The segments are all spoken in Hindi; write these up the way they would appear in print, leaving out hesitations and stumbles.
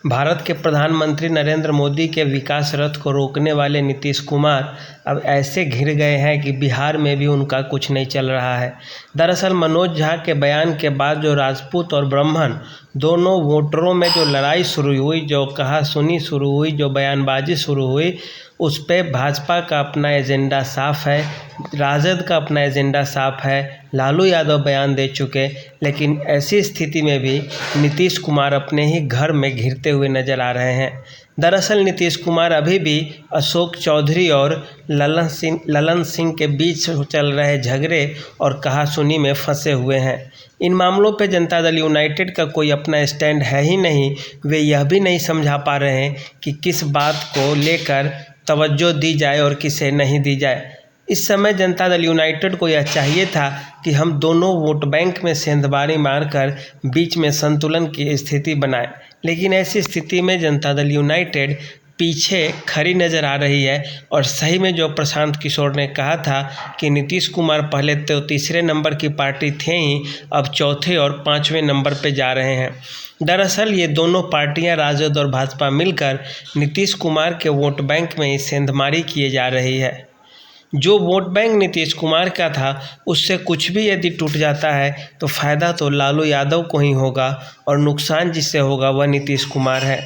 भारत के प्रधानमंत्री नरेंद्र मोदी के विकास रथ को रोकने वाले नीतीश कुमार अब ऐसे घिर गए हैं कि बिहार में भी उनका कुछ नहीं चल रहा है। दरअसल मनोज झा के बयान के बाद जो राजपूत और ब्राह्मण दोनों वोटरों में जो लड़ाई शुरू हुई, जो कहा-सुनी शुरू हुई, जो बयानबाजी शुरू हुई, उस पे भाजपा का अपना एजेंडा साफ है, राजद का अपना एजेंडा साफ है। लालू यादव बयान दे चुके, लेकिन ऐसी स्थिति में भी नीतीश कुमार अपने ही घर में घिरते हुए नजर आ रहे हैं। दरअसल नीतीश कुमार अभी भी अशोक चौधरी और ललन सिंह के बीच चल रहे झगड़े और कहा-सुनी में फंसे हुए हैं। इन मामलों पे जनता दल यूनाइटेड का कोई अपना स्टैंड है ही नहीं। वे यह भी नहीं समझा पा रहे हैं कि किस बात को लेकर तवज्जो दी जाए और किसे नहीं दी जाए। इस समय जनता दल यूनाइटेड को यह चाहिए था कि हम दोनों वोट बैंक में सेंधमारी मारकर बीच में संतुलन की स्थिति बनाएं, लेकिन ऐसी स्थिति में जनता दल यूनाइटेड पीछे खड़ी नज़र आ रही है। और सही में जो प्रशांत किशोर ने कहा था कि नीतीश कुमार पहले तो तीसरे नंबर की पार्टी थे ही, अब चौथे और पाँचवें नंबर पे जा रहे हैं। दरअसल ये दोनों पार्टियां राजद और भाजपा मिलकर नीतीश कुमार के वोट बैंक में ही सेंधमारी किए जा रही है। जो वोट बैंक नीतीश कुमार का था, उससे कुछ भी यदि टूट जाता है तो फ़ायदा तो लालू यादव को ही होगा और नुकसान जिससे होगा वह नीतीश कुमार है।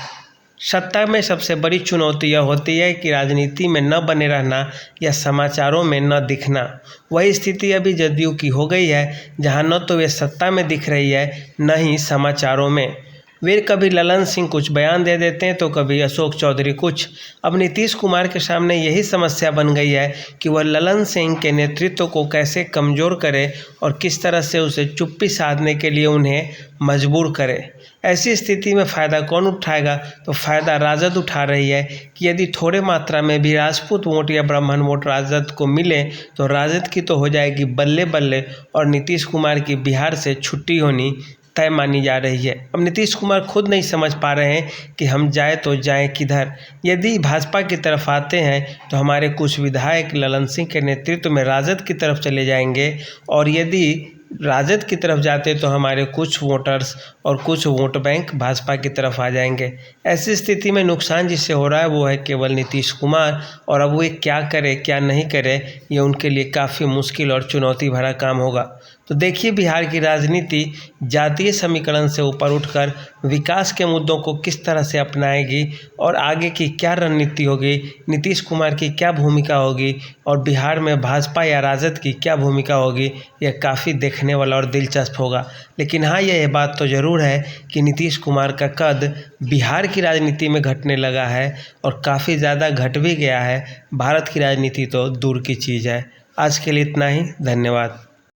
सत्ता में सबसे बड़ी चुनौती यह होती है कि राजनीति में न बने रहना या समाचारों में न दिखना। वही स्थिति अभी जदयू की हो गई है, जहां न तो वे सत्ता में दिख रही है, न ही समाचारों में। वे कभी ललन सिंह कुछ बयान दे देते हैं तो कभी अशोक चौधरी कुछ। अब नीतीश कुमार के सामने यही समस्या बन गई है कि वह ललन सिंह के नेतृत्व को कैसे कमज़ोर करे और किस तरह से उसे चुप्पी साधने के लिए उन्हें मजबूर करे। ऐसी स्थिति में फ़ायदा कौन उठाएगा? तो फ़ायदा राजद उठा रही है कि यदि थोड़े मात्रा में भी राजपूत वोट या ब्राह्मण वोट राजद को मिले तो राजद की तो हो जाएगी बल्ले बल्ले और नीतीश कुमार की बिहार से छुट्टी होनी तय मानी जा रही है। अब नीतीश कुमार खुद नहीं समझ पा रहे हैं कि हम जाए तो जाएं किधर। यदि भाजपा की तरफ आते हैं तो हमारे कुछ विधायक ललन सिंह के नेतृत्व में राजद की तरफ चले जाएंगे, और यदि राजद की तरफ जाते तो हमारे कुछ वोटर्स और कुछ वोट बैंक भाजपा की तरफ आ जाएंगे। ऐसी स्थिति में नुकसान जिससे हो रहा है वो है केवल नीतीश कुमार, और अब वे क्या करे क्या नहीं करे ये उनके लिए काफ़ी मुश्किल और चुनौती भरा काम होगा। तो देखिए बिहार की राजनीति जातीय समीकरण से ऊपर उठकर विकास के मुद्दों को किस तरह से अपनाएगी और आगे की क्या रणनीति होगी, नीतीश कुमार की क्या भूमिका होगी और बिहार में भाजपा या राजद की क्या भूमिका होगी। यह काफ़ी देखने वाला और दिलचस्प होगा। लेकिन हाँ, यह बात तो ज़रूर है कि नीतीश कुमार का कद बिहार की राजनीति में घटने लगा है और काफ़ी ज़्यादा घट भी गया है। भारत की राजनीति तो दूर की चीज़ है। आज के लिए इतना ही। धन्यवाद।